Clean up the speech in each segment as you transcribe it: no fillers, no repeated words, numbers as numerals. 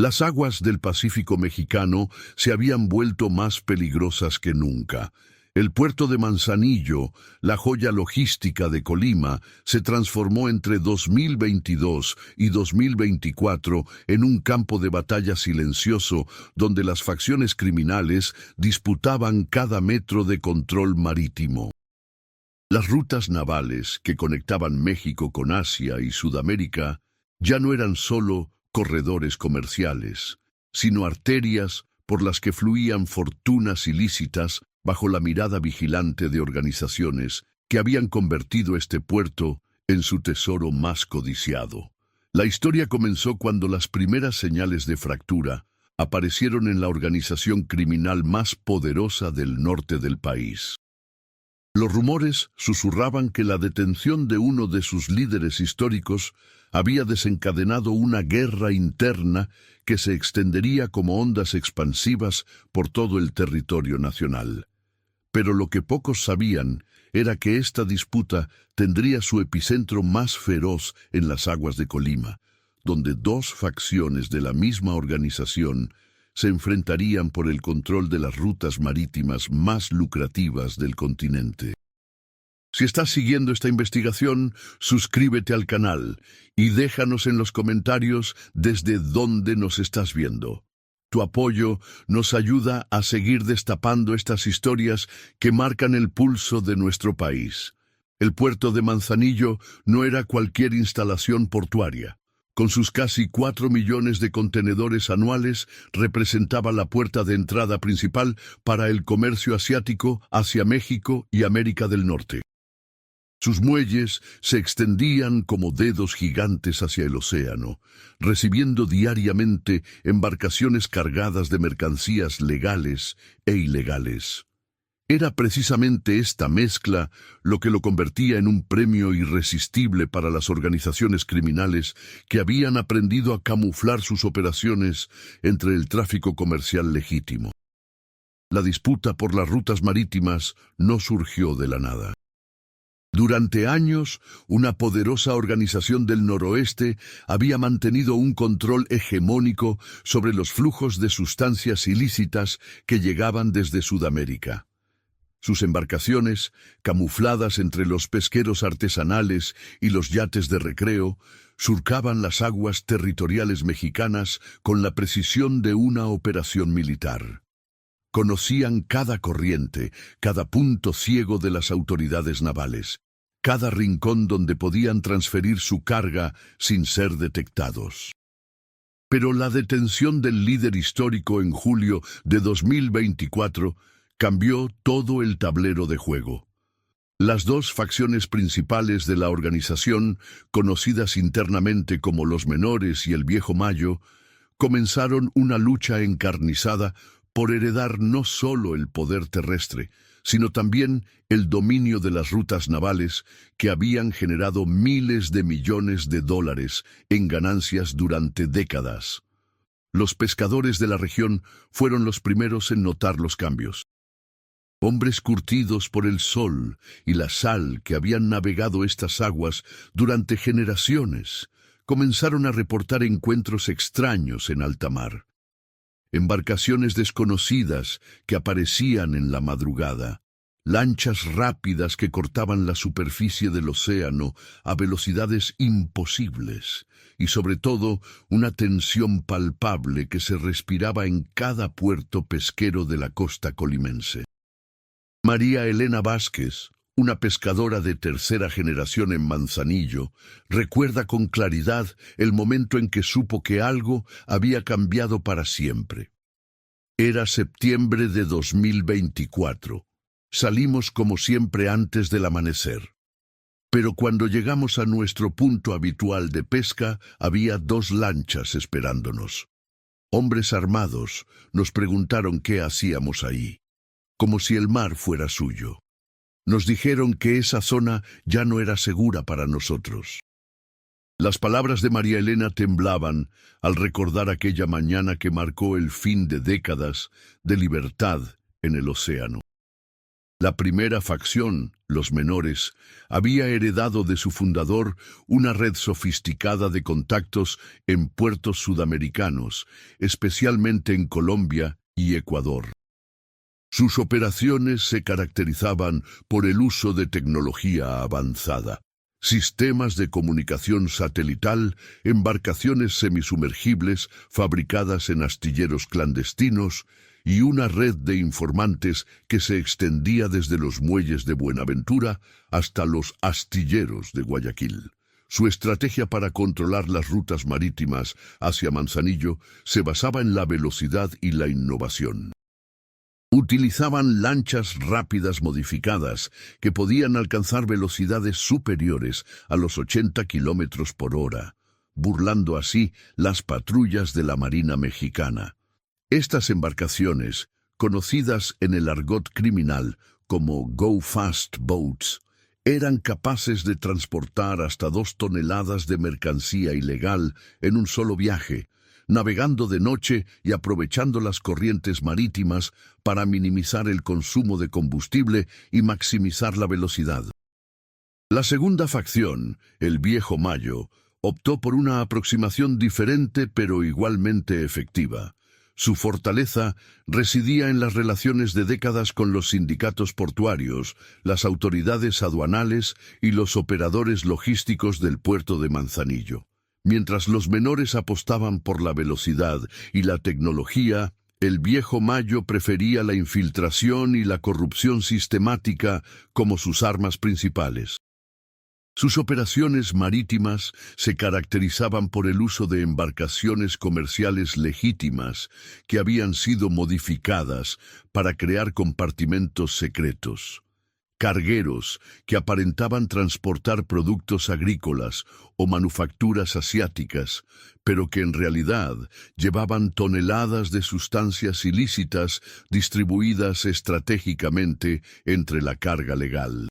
Las aguas del Pacífico mexicano se habían vuelto más peligrosas que nunca. El puerto de Manzanillo, la joya logística de Colima, se transformó entre 2022 y 2024 en un campo de batalla silencioso donde las facciones criminales disputaban cada metro de control marítimo. Las rutas navales que conectaban México con Asia y Sudamérica ya no eran solo corredores comerciales, sino arterias por las que fluían fortunas ilícitas bajo la mirada vigilante de organizaciones que habían convertido este puerto en su tesoro más codiciado. La historia comenzó cuando las primeras señales de fractura aparecieron en la organización criminal más poderosa del norte del país. Los rumores susurraban que la detención de uno de sus líderes históricos había desencadenado una guerra interna que se extendería como ondas expansivas por todo el territorio nacional. Pero lo que pocos sabían era que esta disputa tendría su epicentro más feroz en las aguas de Colima, donde dos facciones de la misma organización se enfrentarían por el control de las rutas marítimas más lucrativas del continente. Si estás siguiendo esta investigación, suscríbete al canal y déjanos en los comentarios desde dónde nos estás viendo. Tu apoyo nos ayuda a seguir destapando estas historias que marcan el pulso de nuestro país. El puerto de Manzanillo no era cualquier instalación portuaria. Con sus casi 4 millones de contenedores anuales, representaba la puerta de entrada principal para el comercio asiático hacia México y América del Norte. Sus muelles se extendían como dedos gigantes hacia el océano, recibiendo diariamente embarcaciones cargadas de mercancías legales e ilegales. Era precisamente esta mezcla lo que lo convertía en un premio irresistible para las organizaciones criminales que habían aprendido a camuflar sus operaciones entre el tráfico comercial legítimo. La disputa por las rutas marítimas no surgió de la nada. Durante años, una poderosa organización del noroeste había mantenido un control hegemónico sobre los flujos de sustancias ilícitas que llegaban desde Sudamérica. Sus embarcaciones, camufladas entre los pesqueros artesanales y los yates de recreo, surcaban las aguas territoriales mexicanas con la precisión de una operación militar. Conocían cada corriente, cada punto ciego de las autoridades navales, cada rincón donde podían transferir su carga sin ser detectados. Pero la detención del líder histórico en julio de 2024 cambió todo el tablero de juego. Las dos facciones principales de la organización, conocidas internamente como los Menores y el Viejo Mayo, comenzaron una lucha encarnizada por heredar no solo el poder terrestre, sino también el dominio de las rutas navales que habían generado miles de millones de dólares en ganancias durante décadas. Los pescadores de la región fueron los primeros en notar los cambios. Hombres curtidos por el sol y la sal que habían navegado estas aguas durante generaciones, comenzaron a reportar encuentros extraños en alta mar. Embarcaciones desconocidas que aparecían en la madrugada, lanchas rápidas que cortaban la superficie del océano a velocidades imposibles, y sobre todo una tensión palpable que se respiraba en cada puerto pesquero de la costa colimense. María Elena Vázquez, una pescadora de tercera generación en Manzanillo, recuerda con claridad el momento en que supo que algo había cambiado para siempre. Era septiembre de 2024. Salimos como siempre antes del amanecer. Pero cuando llegamos a nuestro punto habitual de pesca, había 2 lanchas esperándonos. Hombres armados nos preguntaron qué hacíamos ahí, como si el mar fuera suyo. Nos dijeron que esa zona ya no era segura para nosotros. Las palabras de María Elena temblaban al recordar aquella mañana que marcó el fin de décadas de libertad en el océano. La primera facción, los menores, había heredado de su fundador una red sofisticada de contactos en puertos sudamericanos, especialmente en Colombia y Ecuador. Sus operaciones se caracterizaban por el uso de tecnología avanzada, sistemas de comunicación satelital, embarcaciones semisumergibles fabricadas en astilleros clandestinos y una red de informantes que se extendía desde los muelles de Buenaventura hasta los astilleros de Guayaquil. Su estrategia para controlar las rutas marítimas hacia Manzanillo se basaba en la velocidad y la innovación. Utilizaban lanchas rápidas modificadas que podían alcanzar velocidades superiores a los 80 kilómetros por hora, burlando así las patrullas de la Marina Mexicana. Estas embarcaciones, conocidas en el argot criminal como Go Fast Boats, eran capaces de transportar hasta 2 toneladas de mercancía ilegal en un solo viaje, navegando de noche y aprovechando las corrientes marítimas para minimizar el consumo de combustible y maximizar la velocidad. La segunda facción, el Viejo Mayo, optó por una aproximación diferente pero igualmente efectiva. Su fortaleza residía en las relaciones de décadas con los sindicatos portuarios, las autoridades aduanales y los operadores logísticos del puerto de Manzanillo. Mientras los menores apostaban por la velocidad y la tecnología, el Viejo Mayo prefería la infiltración y la corrupción sistemática como sus armas principales. Sus operaciones marítimas se caracterizaban por el uso de embarcaciones comerciales legítimas que habían sido modificadas para crear compartimentos secretos. Cargueros que aparentaban transportar productos agrícolas o manufacturas asiáticas, pero que en realidad llevaban toneladas de sustancias ilícitas distribuidas estratégicamente entre la carga legal.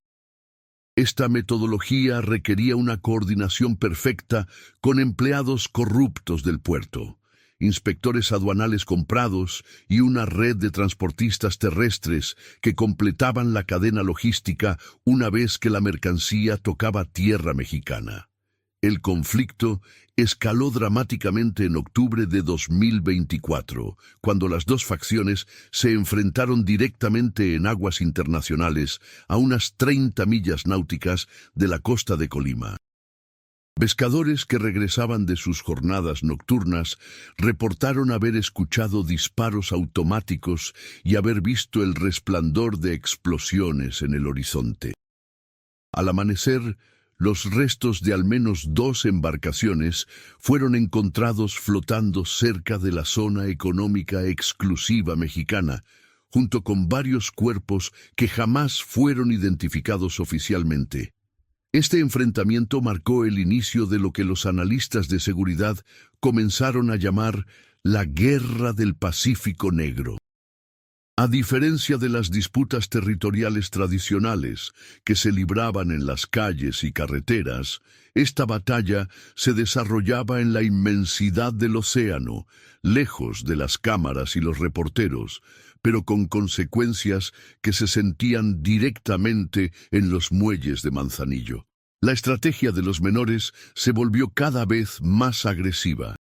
Esta metodología requería una coordinación perfecta con empleados corruptos del puerto, inspectores aduanales comprados y una red de transportistas terrestres que completaban la cadena logística una vez que la mercancía tocaba tierra mexicana. El conflicto escaló dramáticamente en octubre de 2024, cuando las dos facciones se enfrentaron directamente en aguas internacionales a unas 30 millas náuticas de la costa de Colima. Pescadores que regresaban de sus jornadas nocturnas reportaron haber escuchado disparos automáticos y haber visto el resplandor de explosiones en el horizonte. Al amanecer, los restos de al menos 2 embarcaciones fueron encontrados flotando cerca de la zona económica exclusiva mexicana, junto con varios cuerpos que jamás fueron identificados oficialmente. Este enfrentamiento marcó el inicio de lo que los analistas de seguridad comenzaron a llamar la Guerra del Pacífico Negro. A diferencia de las disputas territoriales tradicionales que se libraban en las calles y carreteras, esta batalla se desarrollaba en la inmensidad del océano, lejos de las cámaras y los reporteros, pero con consecuencias que se sentían directamente en los muelles de Manzanillo. La estrategia de los menores se volvió cada vez más agresiva.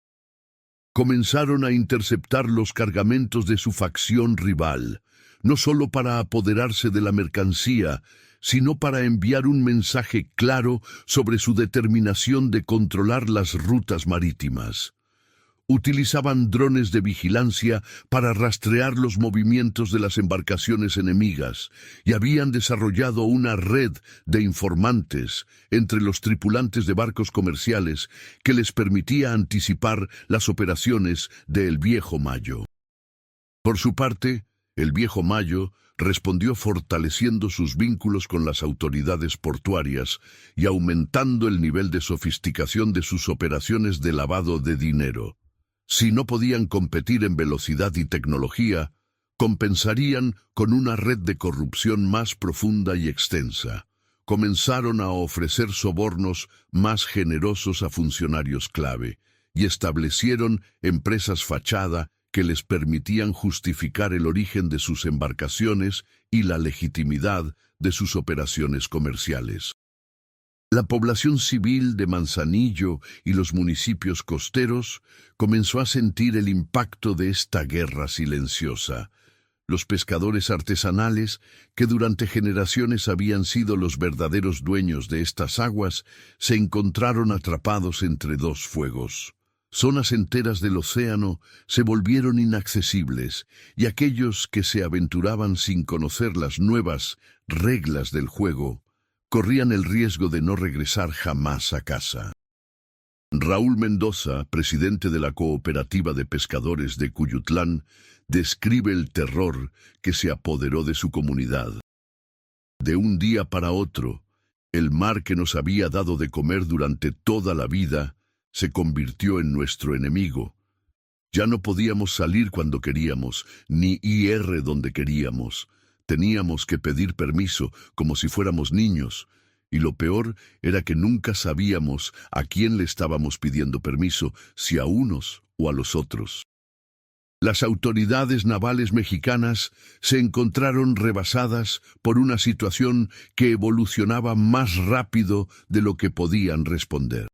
Comenzaron a interceptar los cargamentos de su facción rival, no solo para apoderarse de la mercancía, sino para enviar un mensaje claro sobre su determinación de controlar las rutas marítimas. Utilizaban drones de vigilancia para rastrear los movimientos de las embarcaciones enemigas y habían desarrollado una red de informantes entre los tripulantes de barcos comerciales que les permitía anticipar las operaciones del Viejo Mayo. Por su parte, el Viejo Mayo respondió fortaleciendo sus vínculos con las autoridades portuarias y aumentando el nivel de sofisticación de sus operaciones de lavado de dinero. Si no podían competir en velocidad y tecnología, compensarían con una red de corrupción más profunda y extensa. Comenzaron a ofrecer sobornos más generosos a funcionarios clave y establecieron empresas fachada que les permitían justificar el origen de sus embarcaciones y la legitimidad de sus operaciones comerciales. La población civil de Manzanillo y los municipios costeros comenzó a sentir el impacto de esta guerra silenciosa. Los pescadores artesanales, que durante generaciones habían sido los verdaderos dueños de estas aguas, se encontraron atrapados entre dos fuegos. Zonas enteras del océano se volvieron inaccesibles, y aquellos que se aventuraban sin conocer las nuevas reglas del juego corrían el riesgo de no regresar jamás a casa. Raúl Mendoza, presidente de la Cooperativa de Pescadores de Cuyutlán, describe el terror que se apoderó de su comunidad. De un día para otro, el mar que nos había dado de comer durante toda la vida se convirtió en nuestro enemigo. Ya no podíamos salir cuando queríamos, ni ir donde queríamos. Teníamos que pedir permiso como si fuéramos niños, y lo peor era que nunca sabíamos a quién le estábamos pidiendo permiso, si a unos o a los otros. Las autoridades navales mexicanas se encontraron rebasadas por una situación que evolucionaba más rápido de lo que podían responder.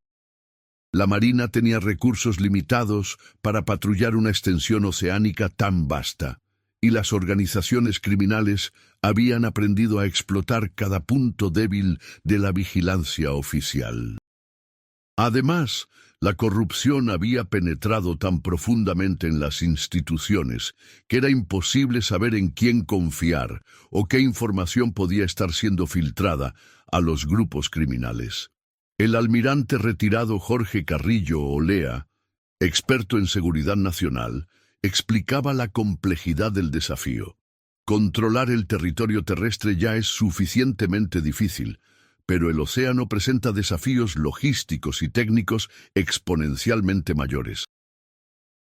La Marina tenía recursos limitados para patrullar una extensión oceánica tan vasta, y las organizaciones criminales habían aprendido a explotar cada punto débil de la vigilancia oficial. Además, la corrupción había penetrado tan profundamente en las instituciones que era imposible saber en quién confiar o qué información podía estar siendo filtrada a los grupos criminales. El almirante retirado Jorge Carrillo Olea, experto en seguridad nacional, explicaba la complejidad del desafío. Controlar el territorio terrestre ya es suficientemente difícil, pero el océano presenta desafíos logísticos y técnicos exponencialmente mayores.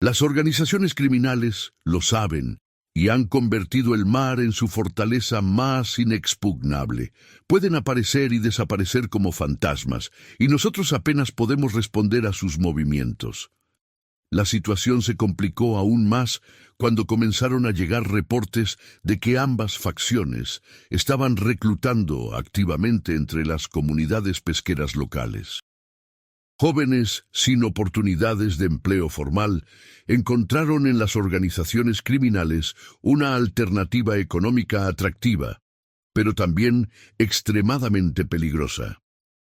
Las organizaciones criminales lo saben y han convertido el mar en su fortaleza más inexpugnable. Pueden aparecer y desaparecer como fantasmas, y nosotros apenas podemos responder a sus movimientos. La situación se complicó aún más cuando comenzaron a llegar reportes de que ambas facciones estaban reclutando activamente entre las comunidades pesqueras locales. Jóvenes sin oportunidades de empleo formal encontraron en las organizaciones criminales una alternativa económica atractiva, pero también extremadamente peligrosa.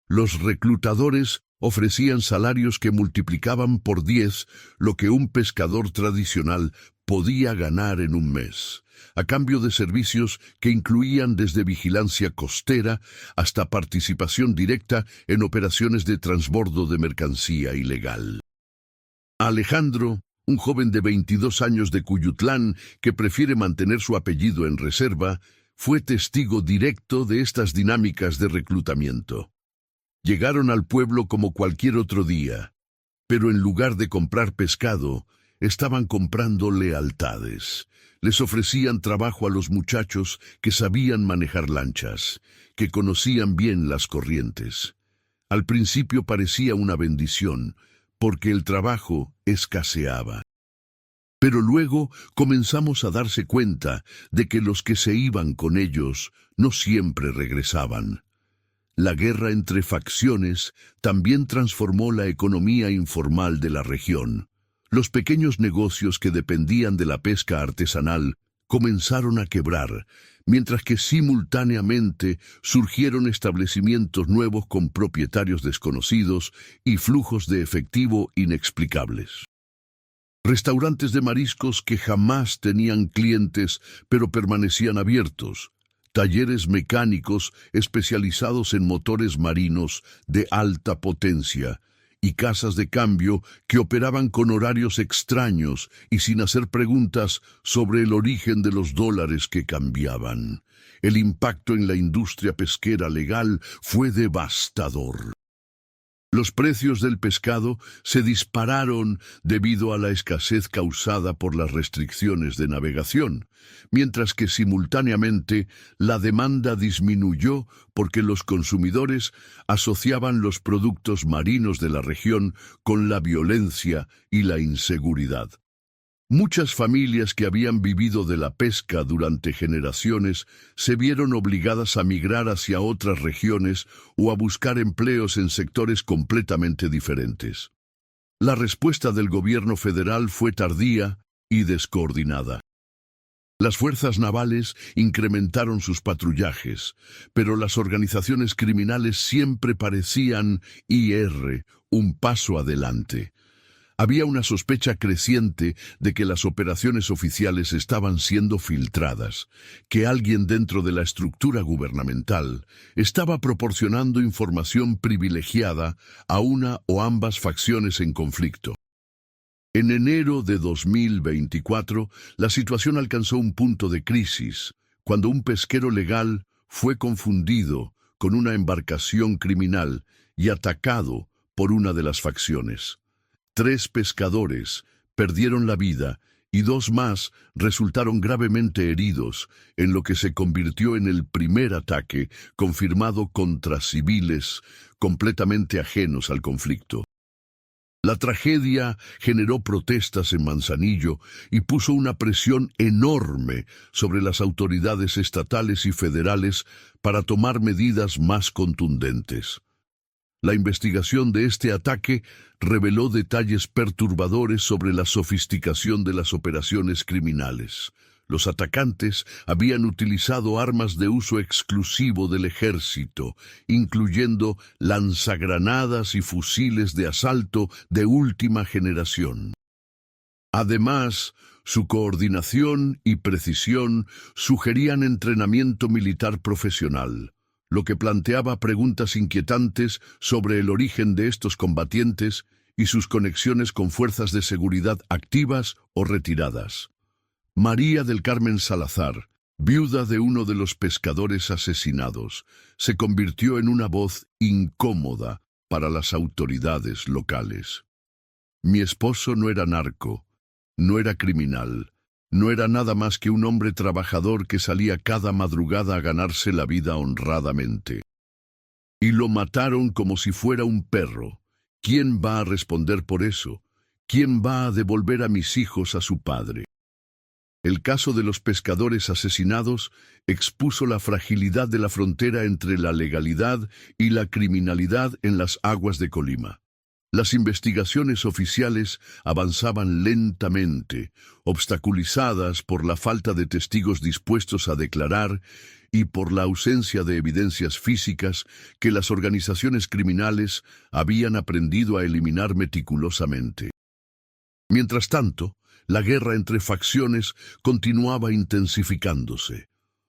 Los reclutadores ofrecían salarios que multiplicaban por 10 lo que un pescador tradicional podía ganar en un mes, a cambio de servicios que incluían desde vigilancia costera hasta participación directa en operaciones de transbordo de mercancía ilegal. Alejandro, un joven de 22 años de Cuyutlán que prefiere mantener su apellido en reserva, fue testigo directo de estas dinámicas de reclutamiento. Llegaron al pueblo como cualquier otro día, pero en lugar de comprar pescado, estaban comprando lealtades. Les ofrecían trabajo a los muchachos que sabían manejar lanchas, que conocían bien las corrientes. Al principio parecía una bendición, porque el trabajo escaseaba. Pero luego comenzamos a darse cuenta de que los que se iban con ellos no siempre regresaban. La guerra entre facciones también transformó la economía informal de la región. Los pequeños negocios que dependían de la pesca artesanal comenzaron a quebrar, mientras que simultáneamente surgieron establecimientos nuevos con propietarios desconocidos y flujos de efectivo inexplicables. Restaurantes de mariscos que jamás tenían clientes, pero permanecían abiertos. Talleres mecánicos especializados en motores marinos de alta potencia y casas de cambio que operaban con horarios extraños y sin hacer preguntas sobre el origen de los dólares que cambiaban. El impacto en la industria pesquera legal fue devastador. Los precios del pescado se dispararon debido a la escasez causada por las restricciones de navegación, mientras que simultáneamente la demanda disminuyó porque los consumidores asociaban los productos marinos de la región con la violencia y la inseguridad. Muchas familias que habían vivido de la pesca durante generaciones se vieron obligadas a migrar hacia otras regiones o a buscar empleos en sectores completamente diferentes. La respuesta del gobierno federal fue tardía y descoordinada. Las fuerzas navales incrementaron sus patrullajes, pero las organizaciones criminales siempre parecían ir un paso adelante. Había una sospecha creciente de que las operaciones oficiales estaban siendo filtradas, que alguien dentro de la estructura gubernamental estaba proporcionando información privilegiada a una o ambas facciones en conflicto. En enero de 2024, la situación alcanzó un punto de crisis, cuando un pesquero legal fue confundido con una embarcación criminal y atacado por una de las facciones. 3 pescadores perdieron la vida y 2 más resultaron gravemente heridos, en lo que se convirtió en el primer ataque confirmado contra civiles completamente ajenos al conflicto. La tragedia generó protestas en Manzanillo y puso una presión enorme sobre las autoridades estatales y federales para tomar medidas más contundentes. La investigación de este ataque reveló detalles perturbadores sobre la sofisticación de las operaciones criminales. Los atacantes habían utilizado armas de uso exclusivo del ejército, incluyendo lanzagranadas y fusiles de asalto de última generación. Además, su coordinación y precisión sugerían entrenamiento militar profesional, lo que planteaba preguntas inquietantes sobre el origen de estos combatientes y sus conexiones con fuerzas de seguridad activas o retiradas. María del Carmen Salazar, viuda de uno de los pescadores asesinados, se convirtió en una voz incómoda para las autoridades locales. Mi esposo no era narco, no era criminal, no era nada más que un hombre trabajador que salía cada madrugada a ganarse la vida honradamente. Y lo mataron como si fuera un perro. ¿Quién va a responder por eso? ¿Quién va a devolver a mis hijos a su padre? El caso de los pescadores asesinados expuso la fragilidad de la frontera entre la legalidad y la criminalidad en las aguas de Colima. Las investigaciones oficiales avanzaban lentamente, obstaculizadas por la falta de testigos dispuestos a declarar y por la ausencia de evidencias físicas que las organizaciones criminales habían aprendido a eliminar meticulosamente. Mientras tanto, la guerra entre facciones continuaba intensificándose.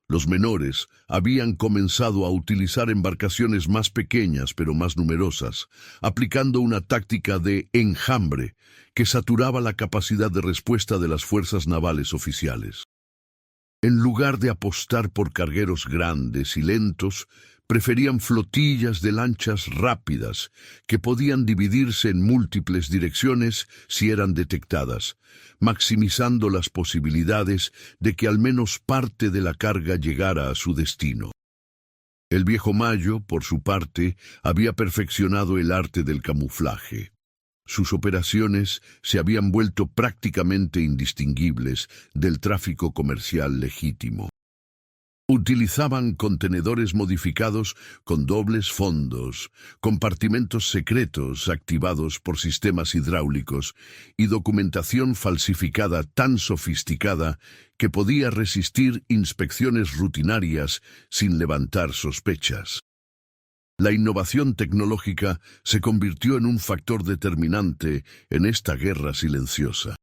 Los menores habían comenzado a utilizar embarcaciones más pequeñas pero más numerosas, aplicando una táctica de enjambre que saturaba la capacidad de respuesta de las fuerzas navales oficiales. En lugar de apostar por cargueros grandes y lentos, preferían flotillas de lanchas rápidas que podían dividirse en múltiples direcciones si eran detectadas, maximizando las posibilidades de que al menos parte de la carga llegara a su destino. El viejo Mayo, por su parte, había perfeccionado el arte del camuflaje. Sus operaciones se habían vuelto prácticamente indistinguibles del tráfico comercial legítimo. Utilizaban contenedores modificados con dobles fondos, compartimentos secretos activados por sistemas hidráulicos y documentación falsificada tan sofisticada que podía resistir inspecciones rutinarias sin levantar sospechas. La innovación tecnológica se convirtió en un factor determinante en esta guerra silenciosa.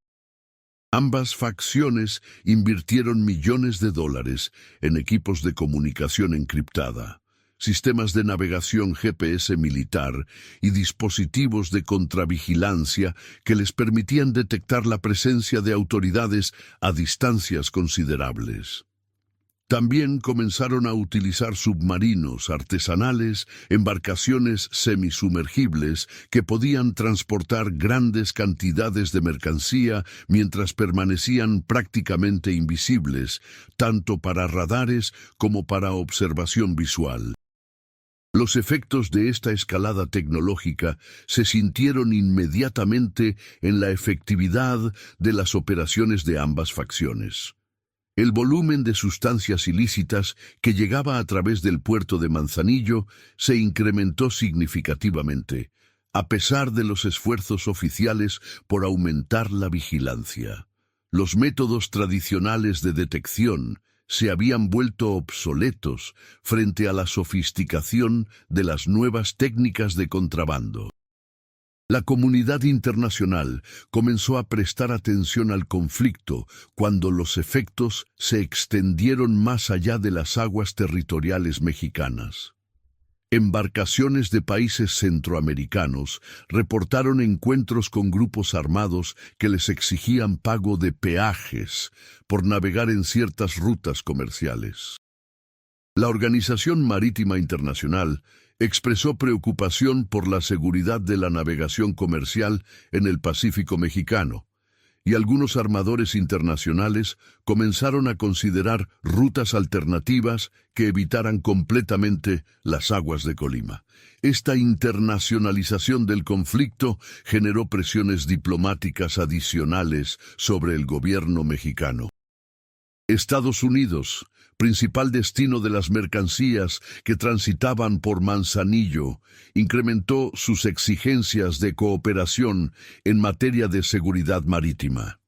Ambas facciones invirtieron millones de dólares en equipos de comunicación encriptada, sistemas de navegación GPS militar y dispositivos de contravigilancia que les permitían detectar la presencia de autoridades a distancias considerables. También comenzaron a utilizar submarinos artesanales, embarcaciones semisumergibles que podían transportar grandes cantidades de mercancía mientras permanecían prácticamente invisibles, tanto para radares como para observación visual. Los efectos de esta escalada tecnológica se sintieron inmediatamente en la efectividad de las operaciones de ambas facciones. El volumen de sustancias ilícitas que llegaba a través del puerto de Manzanillo se incrementó significativamente, a pesar de los esfuerzos oficiales por aumentar la vigilancia. Los métodos tradicionales de detección se habían vuelto obsoletos frente a la sofisticación de las nuevas técnicas de contrabando. La comunidad internacional comenzó a prestar atención al conflicto cuando los efectos se extendieron más allá de las aguas territoriales mexicanas. Embarcaciones de países centroamericanos reportaron encuentros con grupos armados que les exigían pago de peajes por navegar en ciertas rutas comerciales. La Organización Marítima Internacional expresó preocupación por la seguridad de la navegación comercial en el Pacífico mexicano, y algunos armadores internacionales comenzaron a considerar rutas alternativas que evitaran completamente las aguas de Colima. Esta internacionalización del conflicto generó presiones diplomáticas adicionales sobre el gobierno mexicano. Estados Unidos, principal destino de las mercancías que transitaban por Manzanillo, incrementó sus exigencias de cooperación en materia de seguridad marítima.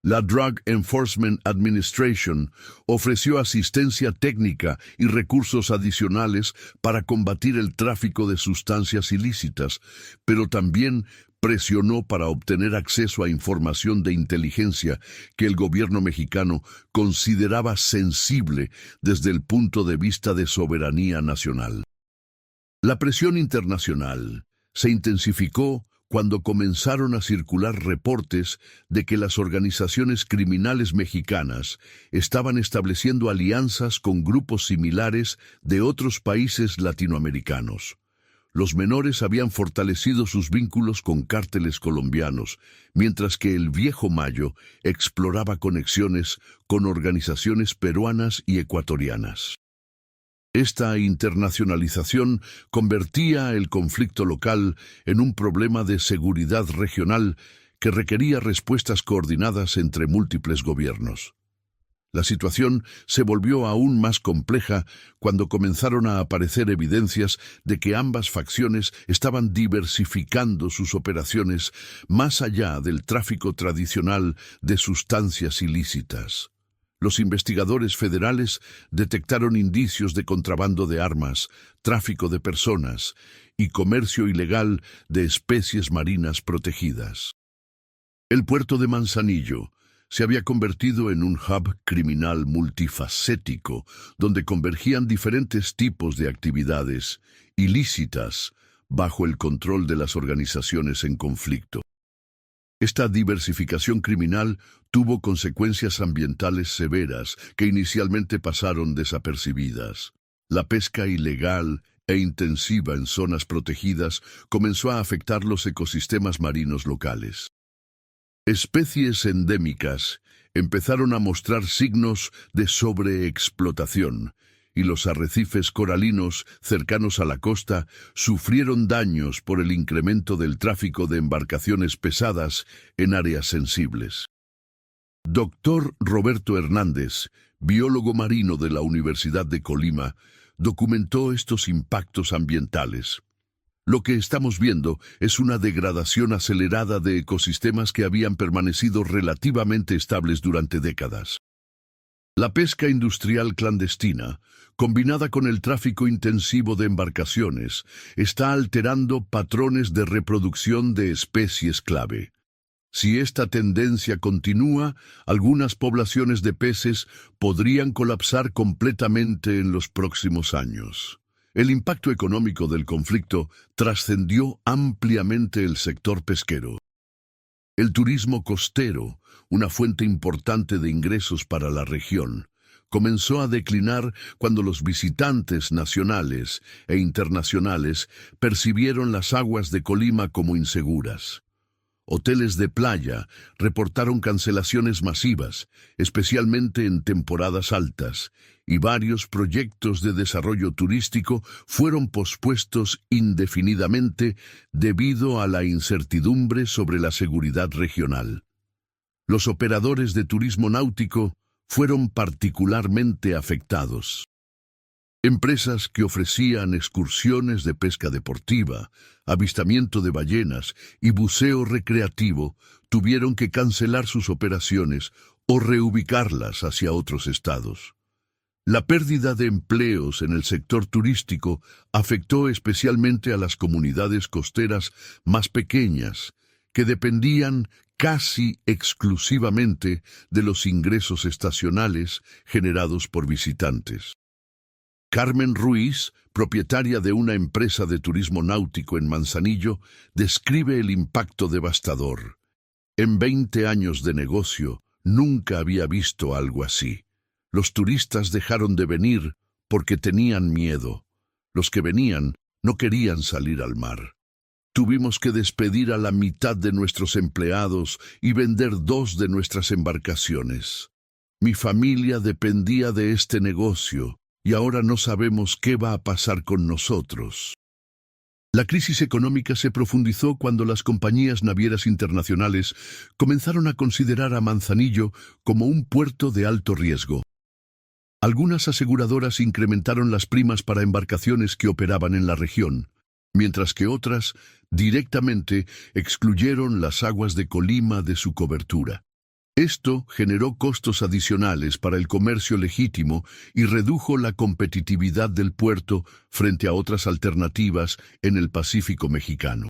La Drug Enforcement Administration ofreció asistencia técnica y recursos adicionales para combatir el tráfico de sustancias ilícitas, pero también presionó para obtener acceso a información de inteligencia que el gobierno mexicano consideraba sensible desde el punto de vista de soberanía nacional. La presión internacional se intensificó cuando comenzaron a circular reportes de que las organizaciones criminales mexicanas estaban estableciendo alianzas con grupos similares de otros países latinoamericanos. Los menores habían fortalecido sus vínculos con cárteles colombianos, mientras que el Viejo Mayo exploraba conexiones con organizaciones peruanas y ecuatorianas. Esta internacionalización convertía el conflicto local en un problema de seguridad regional que requería respuestas coordinadas entre múltiples gobiernos. La situación se volvió aún más compleja cuando comenzaron a aparecer evidencias de que ambas facciones estaban diversificando sus operaciones más allá del tráfico tradicional de sustancias ilícitas. Los investigadores federales detectaron indicios de contrabando de armas, tráfico de personas y comercio ilegal de especies marinas protegidas. El puerto de Manzanillo se había convertido en un hub criminal multifacético, donde convergían diferentes tipos de actividades ilícitas bajo el control de las organizaciones en conflicto. Esta diversificación criminal tuvo consecuencias ambientales severas que inicialmente pasaron desapercibidas. La pesca ilegal e intensiva en zonas protegidas comenzó a afectar los ecosistemas marinos locales. Especies endémicas empezaron a mostrar signos de sobreexplotación, y los arrecifes coralinos cercanos a la costa sufrieron daños por el incremento del tráfico de embarcaciones pesadas en áreas sensibles. Dr. Roberto Hernández, biólogo marino de la Universidad de Colima, documentó estos impactos ambientales. Lo que estamos viendo es una degradación acelerada de ecosistemas que habían permanecido relativamente estables durante décadas. La pesca industrial clandestina, combinada con el tráfico intensivo de embarcaciones, está alterando patrones de reproducción de especies clave. Si esta tendencia continúa, algunas poblaciones de peces podrían colapsar completamente en los próximos años. El impacto económico del conflicto trascendió ampliamente el sector pesquero. El turismo costero, una fuente importante de ingresos para la región, comenzó a declinar cuando los visitantes nacionales e internacionales percibieron las aguas de Colima como inseguras. Hoteles de playa reportaron cancelaciones masivas, especialmente en temporadas altas, y varios proyectos de desarrollo turístico fueron pospuestos indefinidamente debido a la incertidumbre sobre la seguridad regional. Los operadores de turismo náutico fueron particularmente afectados. Empresas que ofrecían excursiones de pesca deportiva, avistamiento de ballenas y buceo recreativo tuvieron que cancelar sus operaciones o reubicarlas hacia otros estados. La pérdida de empleos en el sector turístico afectó especialmente a las comunidades costeras más pequeñas, que dependían casi exclusivamente de los ingresos estacionales generados por visitantes. Carmen Ruiz, propietaria de una empresa de turismo náutico en Manzanillo, describe el impacto devastador. En 20 años de negocio, nunca había visto algo así. Los turistas dejaron de venir porque tenían miedo. Los que venían no querían salir al mar. Tuvimos que despedir a la mitad de nuestros empleados y vender 2 de nuestras embarcaciones. Mi familia dependía de este negocio. Y ahora no sabemos qué va a pasar con nosotros. La crisis económica se profundizó cuando las compañías navieras internacionales comenzaron a considerar a Manzanillo como un puerto de alto riesgo. Algunas aseguradoras incrementaron las primas para embarcaciones que operaban en la región, mientras que otras directamente excluyeron las aguas de Colima de su cobertura. Esto generó costos adicionales para el comercio legítimo y redujo la competitividad del puerto frente a otras alternativas en el Pacífico mexicano.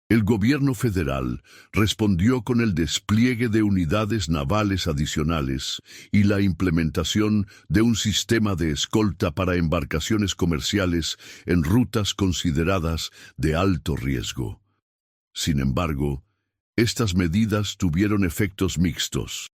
El gobierno federal respondió con el despliegue de unidades navales adicionales y la implementación de un sistema de escolta para embarcaciones comerciales en rutas consideradas de alto riesgo. Sin embargo, estas medidas tuvieron efectos mixtos.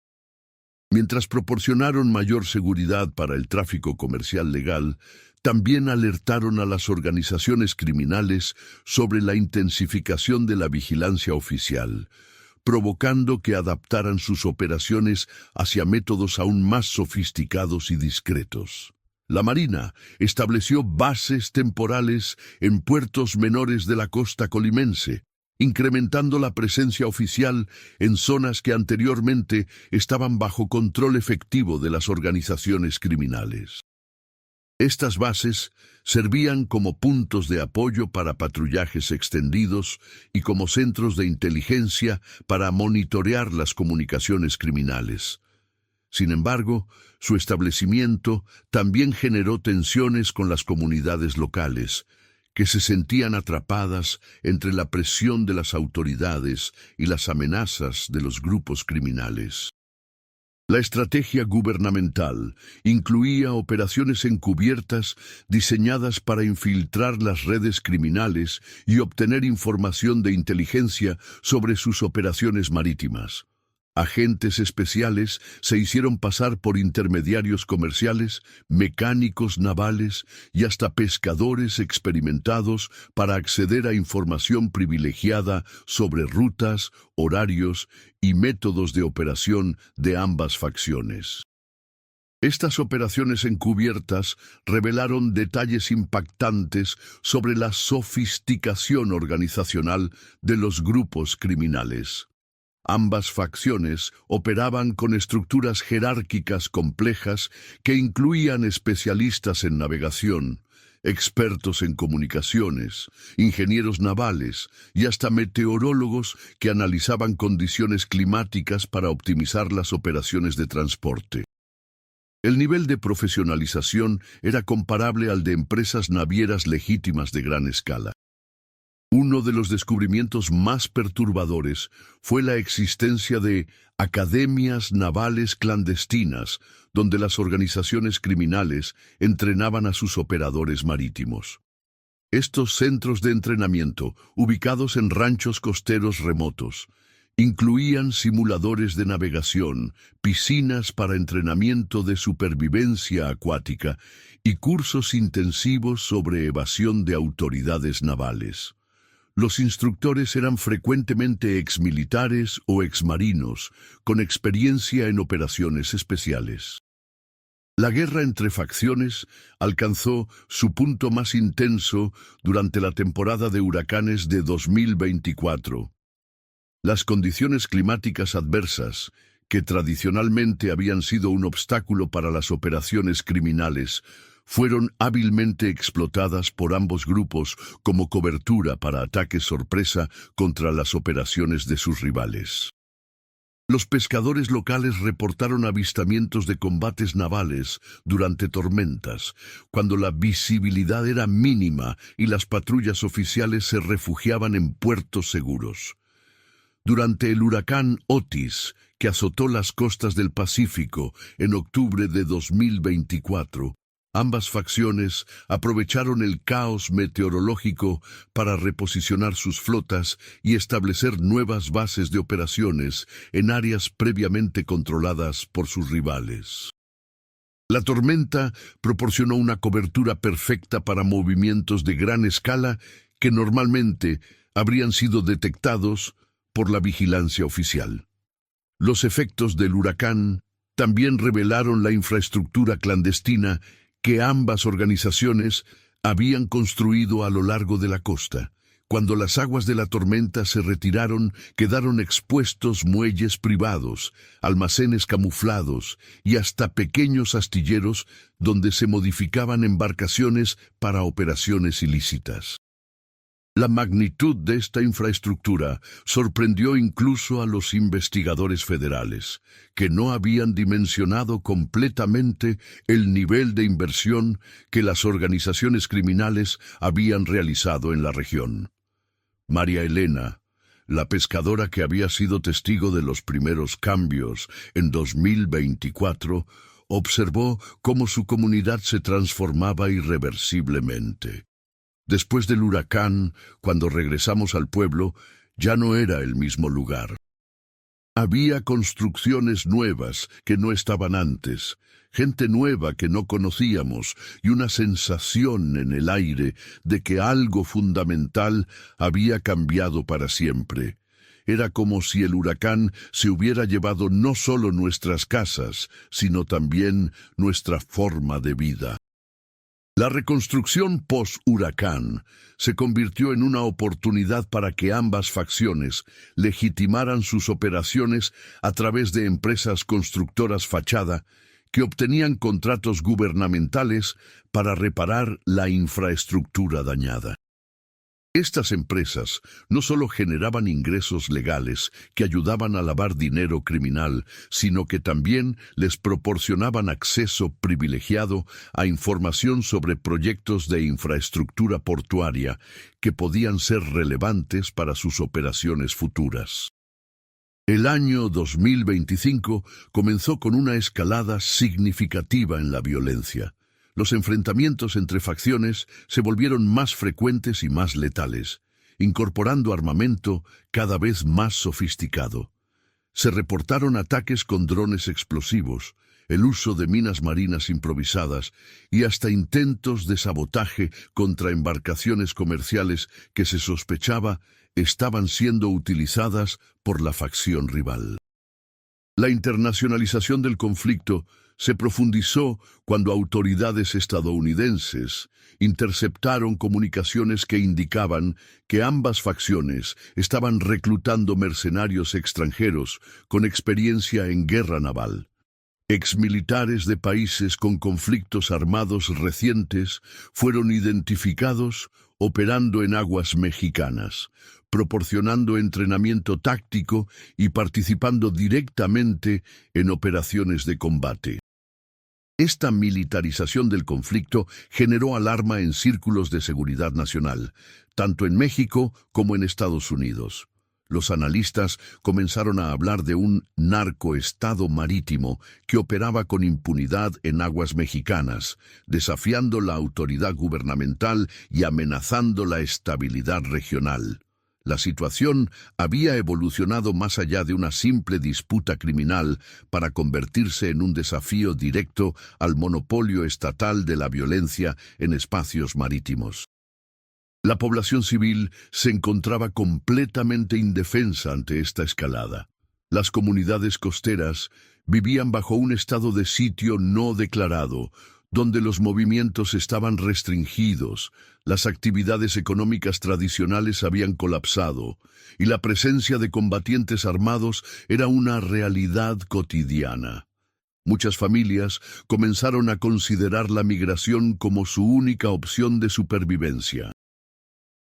Mientras proporcionaron mayor seguridad para el tráfico comercial legal, también alertaron a las organizaciones criminales sobre la intensificación de la vigilancia oficial, provocando que adaptaran sus operaciones hacia métodos aún más sofisticados y discretos. La Marina estableció bases temporales en puertos menores de la costa colimense, incrementando la presencia oficial en zonas que anteriormente estaban bajo control efectivo de las organizaciones criminales. Estas bases servían como puntos de apoyo para patrullajes extendidos y como centros de inteligencia para monitorear las comunicaciones criminales. Sin embargo, su establecimiento también generó tensiones con las comunidades locales, que se sentían atrapadas entre la presión de las autoridades y las amenazas de los grupos criminales. La estrategia gubernamental incluía operaciones encubiertas diseñadas para infiltrar las redes criminales y obtener información de inteligencia sobre sus operaciones marítimas. Agentes especiales se hicieron pasar por intermediarios comerciales, mecánicos navales y hasta pescadores experimentados para acceder a información privilegiada sobre rutas, horarios y métodos de operación de ambas facciones. Estas operaciones encubiertas revelaron detalles impactantes sobre la sofisticación organizacional de los grupos criminales. Ambas facciones operaban con estructuras jerárquicas complejas que incluían especialistas en navegación, expertos en comunicaciones, ingenieros navales y hasta meteorólogos que analizaban condiciones climáticas para optimizar las operaciones de transporte. El nivel de profesionalización era comparable al de empresas navieras legítimas de gran escala. Uno de los descubrimientos más perturbadores fue la existencia de academias navales clandestinas, donde las organizaciones criminales entrenaban a sus operadores marítimos. Estos centros de entrenamiento, ubicados en ranchos costeros remotos, incluían simuladores de navegación, piscinas para entrenamiento de supervivencia acuática y cursos intensivos sobre evasión de autoridades navales. Los instructores eran frecuentemente exmilitares o exmarinos, con experiencia en operaciones especiales. La guerra entre facciones alcanzó su punto más intenso durante la temporada de huracanes de 2024. Las condiciones climáticas adversas, que tradicionalmente habían sido un obstáculo para las operaciones criminales, fueron hábilmente explotadas por ambos grupos como cobertura para ataques sorpresa contra las operaciones de sus rivales. Los pescadores locales reportaron avistamientos de combates navales durante tormentas, cuando la visibilidad era mínima y las patrullas oficiales se refugiaban en puertos seguros. Durante el huracán Otis, que azotó las costas del Pacífico en octubre de 2024, ambas facciones aprovecharon el caos meteorológico para reposicionar sus flotas y establecer nuevas bases de operaciones en áreas previamente controladas por sus rivales. La tormenta proporcionó una cobertura perfecta para movimientos de gran escala que normalmente habrían sido detectados por la vigilancia oficial. Los efectos del huracán también revelaron la infraestructura clandestina que ambas organizaciones habían construido a lo largo de la costa. Cuando las aguas de la tormenta se retiraron, quedaron expuestos muelles privados, almacenes camuflados y hasta pequeños astilleros donde se modificaban embarcaciones para operaciones ilícitas. La magnitud de esta infraestructura sorprendió incluso a los investigadores federales, que no habían dimensionado completamente el nivel de inversión que las organizaciones criminales habían realizado en la región. María Elena, la pescadora que había sido testigo de los primeros cambios en 2024, observó cómo su comunidad se transformaba irreversiblemente. Después del huracán, cuando regresamos al pueblo, ya no era el mismo lugar. Había construcciones nuevas que no estaban antes, gente nueva que no conocíamos y una sensación en el aire de que algo fundamental había cambiado para siempre. Era como si el huracán se hubiera llevado no solo nuestras casas, sino también nuestra forma de vida. La reconstrucción post-huracán se convirtió en una oportunidad para que ambas facciones legitimaran sus operaciones a través de empresas constructoras fachada que obtenían contratos gubernamentales para reparar la infraestructura dañada. Estas empresas no solo generaban ingresos legales que ayudaban a lavar dinero criminal, sino que también les proporcionaban acceso privilegiado a información sobre proyectos de infraestructura portuaria que podían ser relevantes para sus operaciones futuras. El año 2025 comenzó con una escalada significativa en la violencia. Los enfrentamientos entre facciones se volvieron más frecuentes y más letales, incorporando armamento cada vez más sofisticado. Se reportaron ataques con drones explosivos, el uso de minas marinas improvisadas y hasta intentos de sabotaje contra embarcaciones comerciales que se sospechaba estaban siendo utilizadas por la facción rival. La internacionalización del conflicto se profundizó cuando autoridades estadounidenses interceptaron comunicaciones que indicaban que ambas facciones estaban reclutando mercenarios extranjeros con experiencia en guerra naval. Exmilitares de países con conflictos armados recientes fueron identificados operando en aguas mexicanas, proporcionando entrenamiento táctico y participando directamente en operaciones de combate. Esta militarización del conflicto generó alarma en círculos de seguridad nacional, tanto en México como en Estados Unidos. Los analistas comenzaron a hablar de un narcoestado marítimo que operaba con impunidad en aguas mexicanas, desafiando la autoridad gubernamental y amenazando la estabilidad regional. La situación había evolucionado más allá de una simple disputa criminal para convertirse en un desafío directo al monopolio estatal de la violencia en espacios marítimos. La población civil se encontraba completamente indefensa ante esta escalada. Las comunidades costeras vivían bajo un estado de sitio no declarado, donde los movimientos estaban restringidos, las actividades económicas tradicionales habían colapsado, y la presencia de combatientes armados era una realidad cotidiana. Muchas familias comenzaron a considerar la migración como su única opción de supervivencia.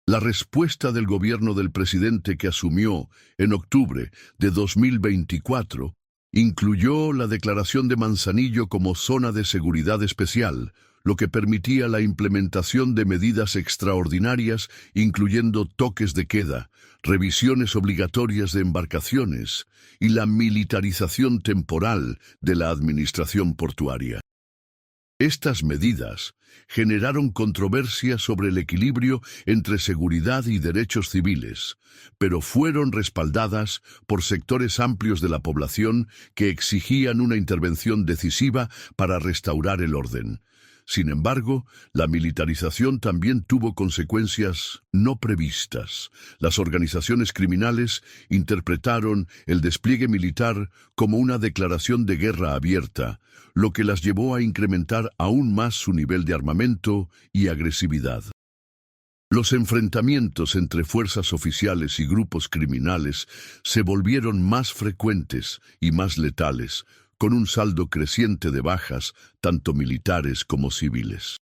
La respuesta del gobierno del presidente que asumió en octubre de 2024 incluyó la declaración de Manzanillo como zona de seguridad especial, lo que permitía la implementación de medidas extraordinarias, incluyendo toques de queda, revisiones obligatorias de embarcaciones y la militarización temporal de la administración portuaria. Estas medidas generaron controversia sobre el equilibrio entre seguridad y derechos civiles, pero fueron respaldadas por sectores amplios de la población que exigían una intervención decisiva para restaurar el orden. Sin embargo, la militarización también tuvo consecuencias no previstas. Las organizaciones criminales interpretaron el despliegue militar como una declaración de guerra abierta, lo que las llevó a incrementar aún más su nivel de armamento y agresividad. Los enfrentamientos entre fuerzas oficiales y grupos criminales se volvieron más frecuentes y más letales, con un saldo creciente de bajas, tanto militares como civiles.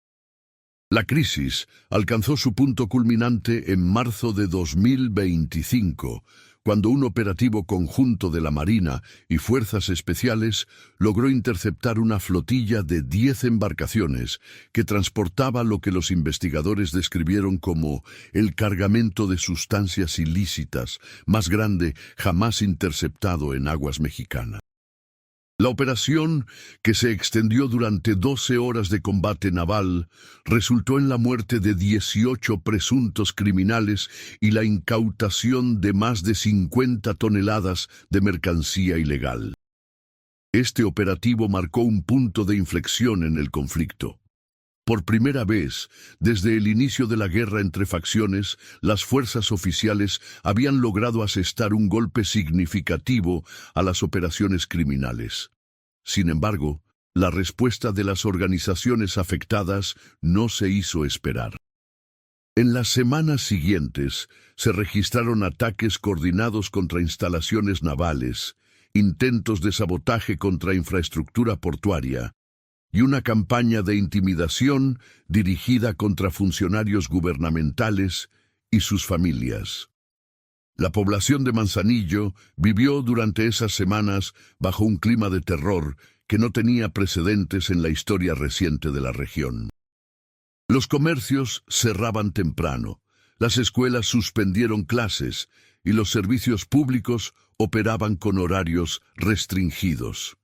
La crisis alcanzó su punto culminante en marzo de 2025, cuando un operativo conjunto de la Marina y Fuerzas Especiales logró interceptar una flotilla de 10 embarcaciones que transportaba lo que los investigadores describieron como el cargamento de sustancias ilícitas más grande jamás interceptado en aguas mexicanas. La operación, que se extendió durante 12 horas de combate naval, resultó en la muerte de 18 presuntos criminales y la incautación de más de 50 toneladas de mercancía ilegal. Este operativo marcó un punto de inflexión en el conflicto. Por primera vez, desde el inicio de la guerra entre facciones, las fuerzas oficiales habían logrado asestar un golpe significativo a las operaciones criminales. Sin embargo, la respuesta de las organizaciones afectadas no se hizo esperar. En las semanas siguientes, se registraron ataques coordinados contra instalaciones navales, intentos de sabotaje contra infraestructura portuaria, y una campaña de intimidación dirigida contra funcionarios gubernamentales y sus familias. La población de Manzanillo vivió durante esas semanas bajo un clima de terror que no tenía precedentes en la historia reciente de la región. Los comercios cerraban temprano, las escuelas suspendieron clases y los servicios públicos operaban con horarios restringidos.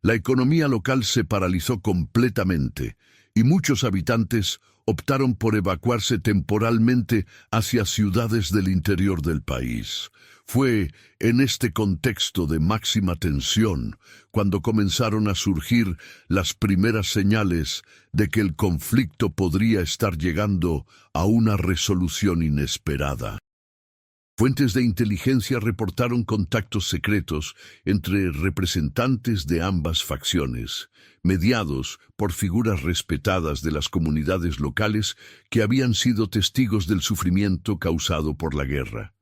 La economía local se paralizó completamente y muchos habitantes optaron por evacuarse temporalmente hacia ciudades del interior del país. Fue en este contexto de máxima tensión cuando comenzaron a surgir las primeras señales de que el conflicto podría estar llegando a una resolución inesperada. Fuentes de inteligencia reportaron contactos secretos entre representantes de ambas facciones, mediados por figuras respetadas de las comunidades locales que habían sido testigos del sufrimiento causado por la guerra.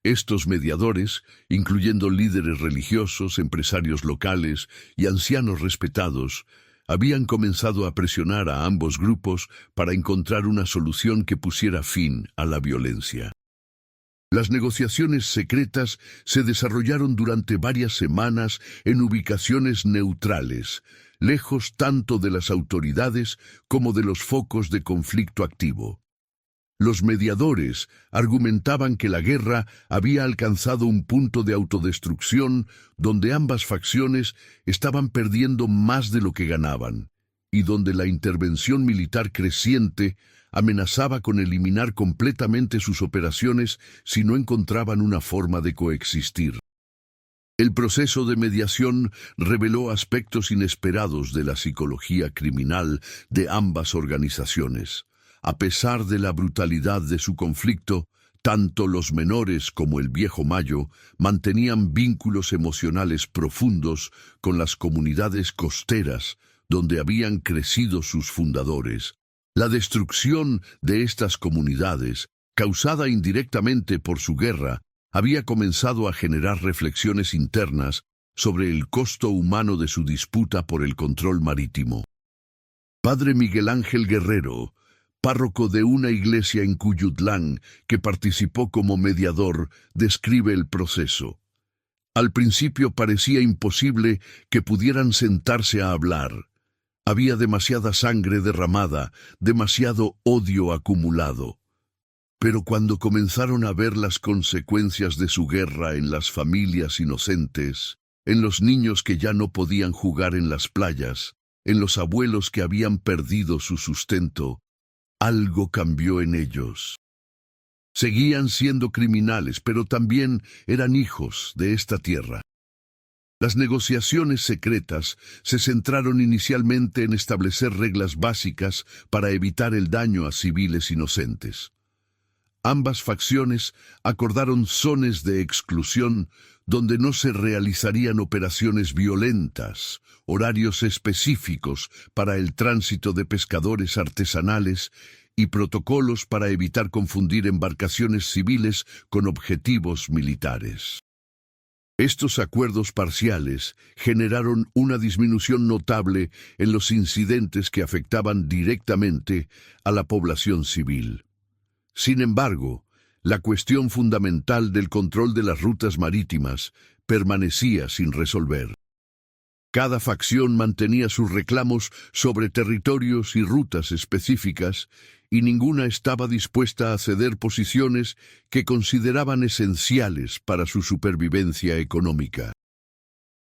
Estos mediadores, incluyendo líderes religiosos, empresarios locales y ancianos respetados, habían comenzado a presionar a ambos grupos para encontrar una solución que pusiera fin a la violencia. Las negociaciones secretas se desarrollaron durante varias semanas en ubicaciones neutrales, lejos tanto de las autoridades como de los focos de conflicto activo. Los mediadores argumentaban que la guerra había alcanzado un punto de autodestrucción donde ambas facciones estaban perdiendo más de lo que ganaban, y donde la intervención militar creciente amenazaba con eliminar completamente sus operaciones si no encontraban una forma de coexistir. El proceso de mediación reveló aspectos inesperados de la psicología criminal de ambas organizaciones. A pesar de la brutalidad de su conflicto, tanto los menores como el viejo Mayo mantenían vínculos emocionales profundos con las comunidades costeras donde habían crecido sus fundadores. La destrucción de estas comunidades, causada indirectamente por su guerra, había comenzado a generar reflexiones internas sobre el costo humano de su disputa por el control marítimo. Padre Miguel Ángel Guerrero, párroco de una iglesia en Cuyutlán que participó como mediador, describe el proceso. Al principio parecía imposible que pudieran sentarse a hablar. Había demasiada sangre derramada, demasiado odio acumulado. Pero cuando comenzaron a ver las consecuencias de su guerra en las familias inocentes, en los niños que ya no podían jugar en las playas, en los abuelos que habían perdido su sustento, algo cambió en ellos. Seguían siendo criminales, pero también eran hijos de esta tierra. Las negociaciones secretas se centraron inicialmente en establecer reglas básicas para evitar el daño a civiles inocentes. Ambas facciones acordaron zonas de exclusión donde no se realizarían operaciones violentas, horarios específicos para el tránsito de pescadores artesanales y protocolos para evitar confundir embarcaciones civiles con objetivos militares. Estos acuerdos parciales generaron una disminución notable en los incidentes que afectaban directamente a la población civil. Sin embargo, la cuestión fundamental del control de las rutas marítimas permanecía sin resolver. Cada facción mantenía sus reclamos sobre territorios y rutas específicas, y ninguna estaba dispuesta a ceder posiciones que consideraban esenciales para su supervivencia económica.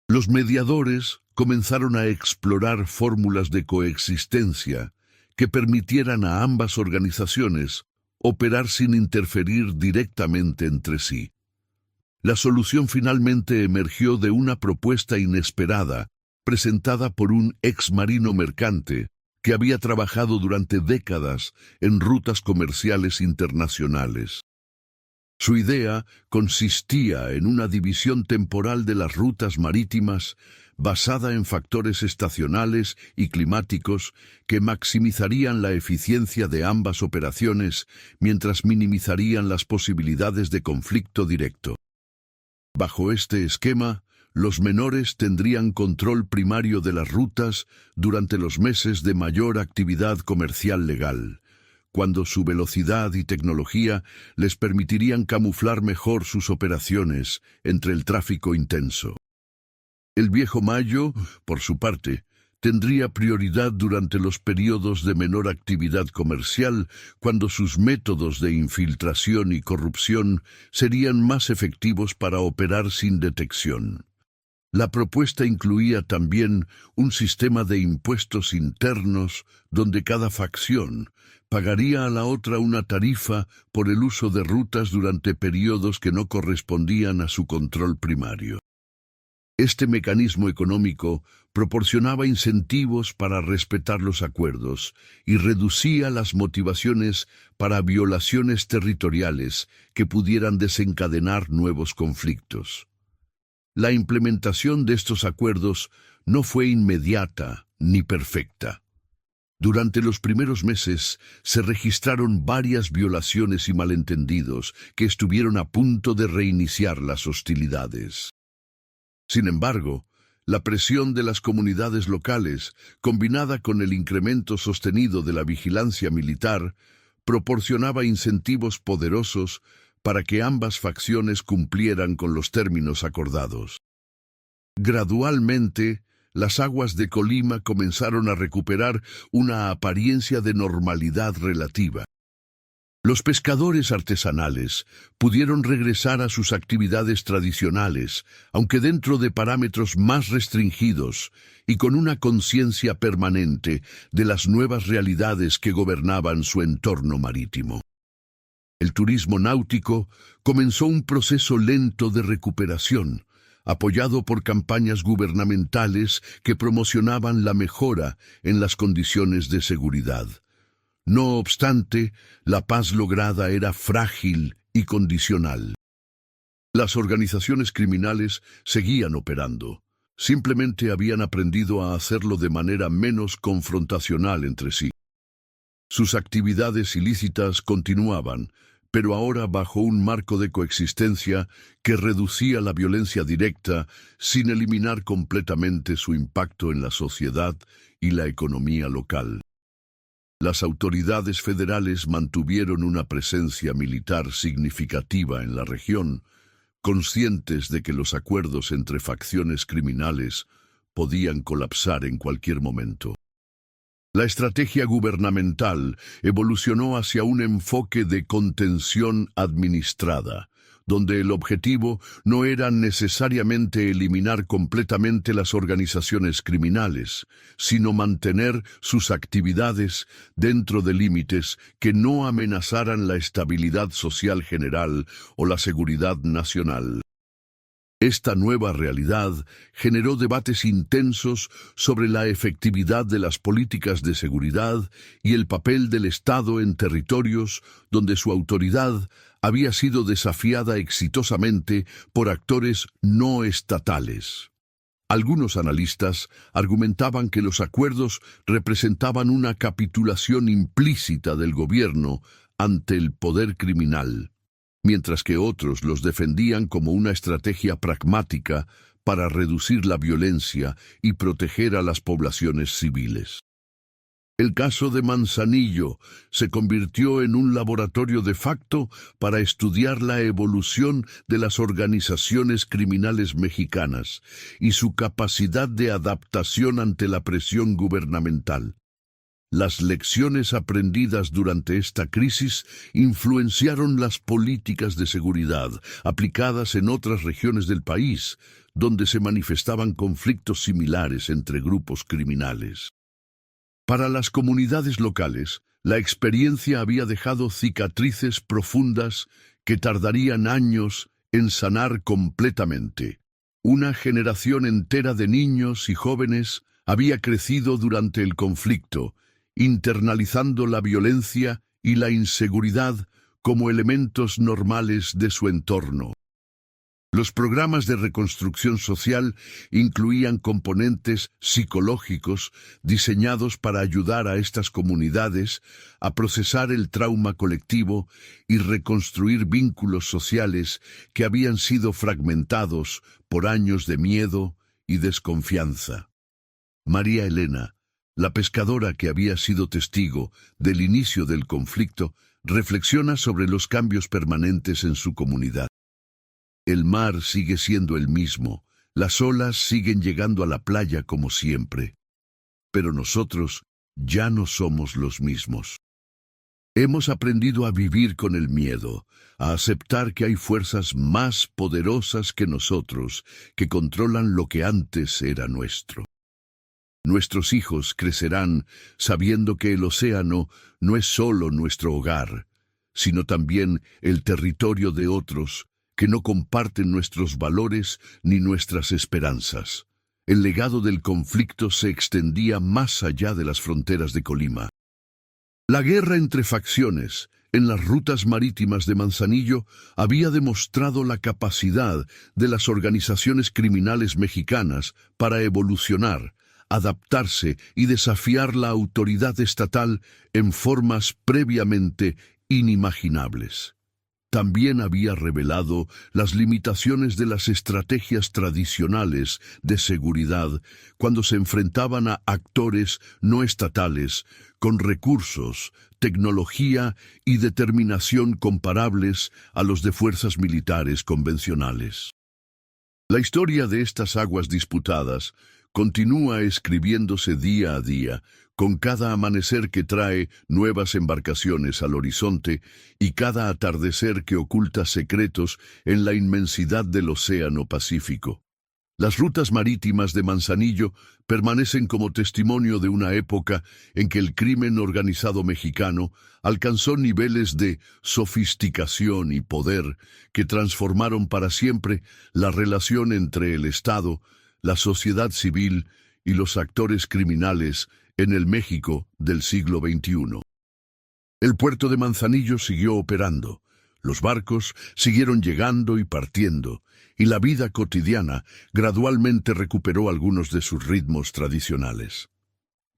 Los mediadores comenzaron a explorar fórmulas de coexistencia que permitieran a ambas organizaciones operar sin interferir directamente entre sí. La solución finalmente emergió de una propuesta inesperada presentada por un ex marino mercante que había trabajado durante décadas en rutas comerciales internacionales. Su idea consistía en una división temporal de las rutas marítimas basada en factores estacionales y climáticos que maximizarían la eficiencia de ambas operaciones mientras minimizarían las posibilidades de conflicto directo. Bajo este esquema, los menores tendrían control primario de las rutas durante los meses de mayor actividad comercial legal, cuando su velocidad y tecnología les permitirían camuflar mejor sus operaciones entre el tráfico intenso. El viejo Mayo, por su parte, tendría prioridad durante los periodos de menor actividad comercial, cuando sus métodos de infiltración y corrupción serían más efectivos para operar sin detección. La propuesta incluía también un sistema de impuestos internos donde cada facción pagaría a la otra una tarifa por el uso de rutas durante periodos que no correspondían a su control primario. Este mecanismo económico proporcionaba incentivos para respetar los acuerdos y reducía las motivaciones para violaciones territoriales que pudieran desencadenar nuevos conflictos. La implementación de estos acuerdos no fue inmediata ni perfecta. Durante los primeros meses se registraron varias violaciones y malentendidos que estuvieron a punto de reiniciar las hostilidades. Sin embargo, la presión de las comunidades locales, combinada con el incremento sostenido de la vigilancia militar, proporcionaba incentivos poderosos para que ambas facciones cumplieran con los términos acordados. Gradualmente, las aguas de Colima comenzaron a recuperar una apariencia de normalidad relativa. Los pescadores artesanales pudieron regresar a sus actividades tradicionales, aunque dentro de parámetros más restringidos y con una conciencia permanente de las nuevas realidades que gobernaban su entorno marítimo. El turismo náutico comenzó un proceso lento de recuperación, apoyado por campañas gubernamentales que promocionaban la mejora en las condiciones de seguridad. No obstante, la paz lograda era frágil y condicional. Las organizaciones criminales seguían operando. Simplemente habían aprendido a hacerlo de manera menos confrontacional entre sí. Sus actividades ilícitas continuaban, pero ahora bajo un marco de coexistencia que reducía la violencia directa sin eliminar completamente su impacto en la sociedad y la economía local. Las autoridades federales mantuvieron una presencia militar significativa en la región, conscientes de que los acuerdos entre facciones criminales podían colapsar en cualquier momento. La estrategia gubernamental evolucionó hacia un enfoque de contención administrada, donde el objetivo no era necesariamente eliminar completamente las organizaciones criminales, sino mantener sus actividades dentro de límites que no amenazaran la estabilidad social general o la seguridad nacional. Esta nueva realidad generó debates intensos sobre la efectividad de las políticas de seguridad y el papel del Estado en territorios donde su autoridad había sido desafiada exitosamente por actores no estatales. Algunos analistas argumentaban que los acuerdos representaban una capitulación implícita del gobierno ante el poder criminal, mientras que otros los defendían como una estrategia pragmática para reducir la violencia y proteger a las poblaciones civiles. El caso de Manzanillo se convirtió en un laboratorio de facto para estudiar la evolución de las organizaciones criminales mexicanas y su capacidad de adaptación ante la presión gubernamental. Las lecciones aprendidas durante esta crisis influenciaron las políticas de seguridad aplicadas en otras regiones del país, donde se manifestaban conflictos similares entre grupos criminales. Para las comunidades locales, la experiencia había dejado cicatrices profundas que tardarían años en sanar completamente. Una generación entera de niños y jóvenes había crecido durante el conflicto, internalizando la violencia y la inseguridad como elementos normales de su entorno. Los programas de reconstrucción social incluían componentes psicológicos diseñados para ayudar a estas comunidades a procesar el trauma colectivo y reconstruir vínculos sociales que habían sido fragmentados por años de miedo y desconfianza. María Elena, la pescadora que había sido testigo del inicio del conflicto, reflexiona sobre los cambios permanentes en su comunidad. El mar sigue siendo el mismo, las olas siguen llegando a la playa como siempre, pero nosotros ya no somos los mismos. Hemos aprendido a vivir con el miedo, a aceptar que hay fuerzas más poderosas que nosotros que controlan lo que antes era nuestro. Nuestros hijos crecerán sabiendo que el océano no es solo nuestro hogar, sino también el territorio de otros que no comparten nuestros valores ni nuestras esperanzas. El legado del conflicto se extendía más allá de las fronteras de Colima. La guerra entre facciones en las rutas marítimas de Manzanillo había demostrado la capacidad de las organizaciones criminales mexicanas para evolucionar, adaptarse y desafiar la autoridad estatal en formas previamente inimaginables. También había revelado las limitaciones de las estrategias tradicionales de seguridad cuando se enfrentaban a actores no estatales con recursos, tecnología y determinación comparables a los de fuerzas militares convencionales. La historia de estas aguas disputadas continúa escribiéndose día a día, con cada amanecer que trae nuevas embarcaciones al horizonte y cada atardecer que oculta secretos en la inmensidad del Océano Pacífico. Las rutas marítimas de Manzanillo permanecen como testimonio de una época en que el crimen organizado mexicano alcanzó niveles de sofisticación y poder que transformaron para siempre la relación entre el Estado, la sociedad civil y los actores criminales en el México del siglo XXI. El puerto de Manzanillo siguió operando, los barcos siguieron llegando y partiendo, y la vida cotidiana gradualmente recuperó algunos de sus ritmos tradicionales.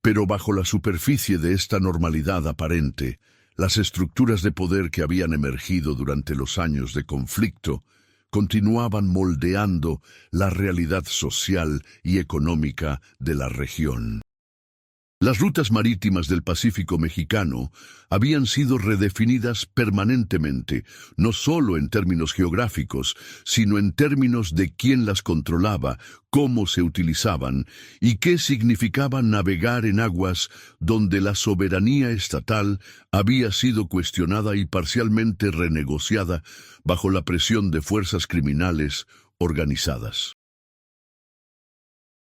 Pero bajo la superficie de esta normalidad aparente, las estructuras de poder que habían emergido durante los años de conflicto continuaban moldeando la realidad social y económica de la región. Las rutas marítimas del Pacífico mexicano habían sido redefinidas permanentemente, no solo en términos geográficos, sino en términos de quién las controlaba, cómo se utilizaban y qué significaba navegar en aguas donde la soberanía estatal había sido cuestionada y parcialmente renegociada bajo la presión de fuerzas criminales organizadas.